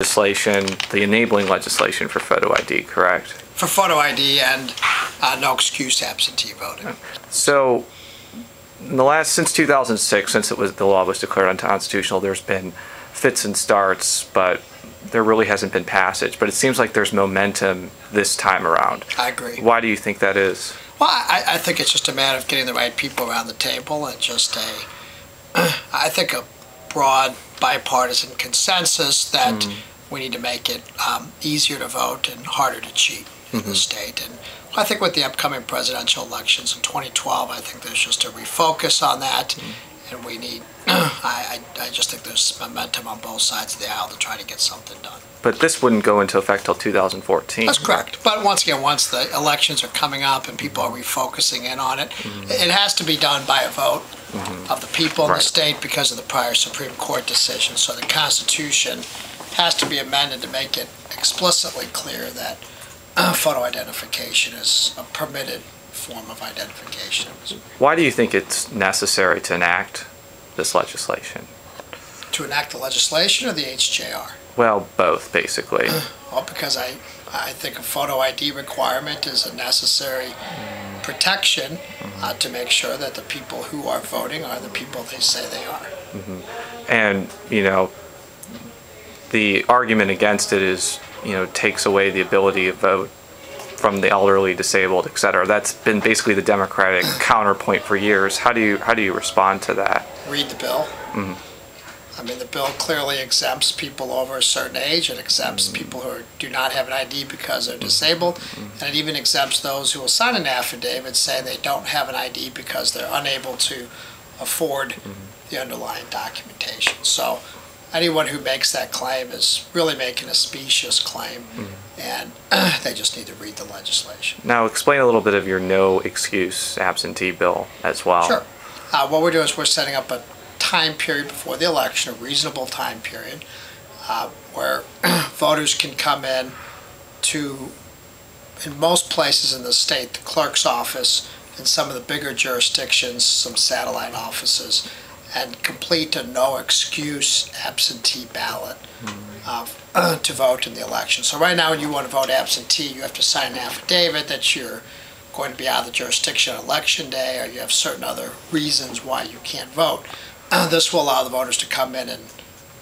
legislation, the enabling legislation for photo ID, correct? For photo ID and no excuse absentee voting. So, since 2006, since the law was declared unconstitutional, there's been fits and starts, but there really hasn't been passage. But it seems like there's momentum this time around. I agree. Why do you think that is? Well, I think it's just a matter of getting the right people around the table and just I think a broad bipartisan consensus that we need to make it easier to vote and harder to cheat in the state. And I think with the upcoming presidential elections in 2012, I think there's just a refocus on that. And we need, I just think there's momentum on both sides of the aisle to try to get something done. But this wouldn't go into effect till 2014. That's correct. But once again, once the elections are coming up and people are refocusing in on it, it has to be done by a vote of the people in the state because of the prior Supreme Court decision. So the Constitution has to be amended to make it explicitly clear that photo identification is a permitted form of identification. Why do you think it's necessary to enact this legislation? To enact the legislation or the HJR? Well, both, basically. Well, because I think a photo ID requirement is a necessary protection to make sure that the people who are voting are the people they say they are. And, you know, the argument against it is, you know, takes away the ability to vote from the elderly, disabled, etc. That's been basically the Democratic counterpoint for years. How do you respond to that? Read the bill. I mean, the bill clearly exempts people over a certain age. It exempts people who do not have an ID because they're disabled. And it even exempts those who will sign an affidavit saying they don't have an ID because they're unable to afford the underlying documentation. So anyone who makes that claim is really making a specious claim, and they just need to read the legislation. Now, explain a little bit of your no excuse absentee bill as well. Sure. What we're doing is we're setting up a time period before the election, a reasonable time period, where voters can come in most places in the state, the clerk's office, in some of the bigger jurisdictions, some satellite offices, and complete a no-excuse absentee ballot to vote in the election. So right now when you want to vote absentee, you have to sign an affidavit that you're going to be out of the jurisdiction on election day, or you have certain other reasons why you can't vote. This will allow the voters to come in and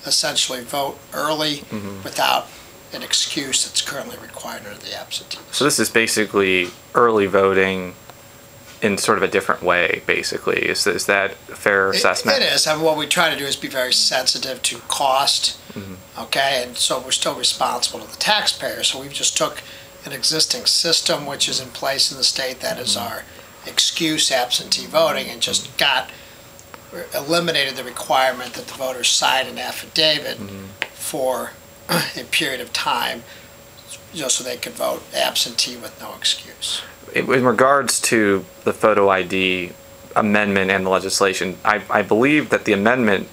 essentially vote early without an excuse that's currently required under the absentee. So this is basically early voting in sort of a different way, basically. Is that a fair assessment? It is. I mean, what we try to do is be very sensitive to cost, okay? And so we're still responsible to the taxpayer. So we've just took an existing system which is in place in the state, that is our excuse absentee voting, and just eliminated the requirement that the voters sign an affidavit for a period of time, just so they could vote absentee with no excuse. In regards to the photo ID amendment and the legislation, I believe that the amendment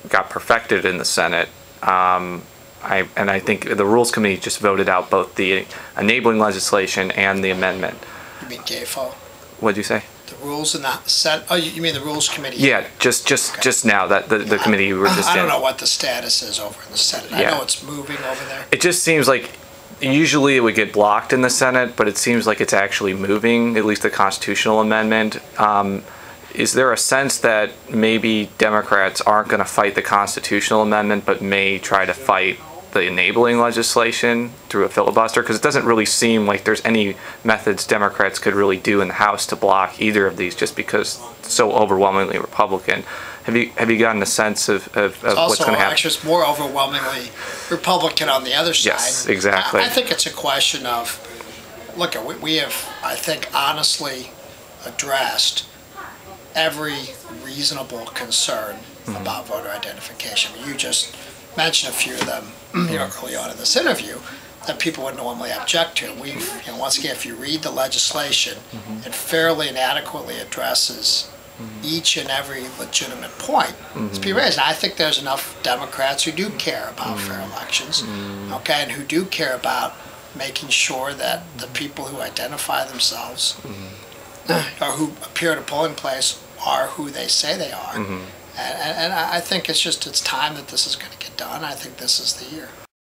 got perfected in the Senate. And I think the Rules Committee just voted out both the enabling legislation and the amendment. You mean GAFO? What'd you say? The rules in the Senate? Oh, you mean the Rules Committee? Yeah, just now that the committee we were just in. I don't know what the status is over in the Senate. I know it's moving over there. It just seems like usually it would get blocked in the Senate, but it seems like it's actually moving, at least the constitutional amendment. Is there a sense that maybe Democrats aren't going to fight the constitutional amendment, but may try to fight the enabling legislation through a filibuster? Because it doesn't really seem like there's any methods Democrats could really do in the House to block either of these, just because it's so overwhelmingly Republican. Have you gotten a sense of what's going to happen? Actually, it's more overwhelmingly Republican on the other side. Yes, exactly. I think it's a question of, look, we have, I think, honestly addressed every reasonable concern about voter identification. You just mentioned a few of them early on in this interview that people would normally object to. Once again, if you read the legislation, it fairly and adequately addresses each and every legitimate point to be raised. And I think there's enough Democrats who do care about fair elections, okay, and who do care about making sure that the people who identify themselves or who appear at a polling place are who they say they are. And I think it's time that this is going to get done. I think this is the year.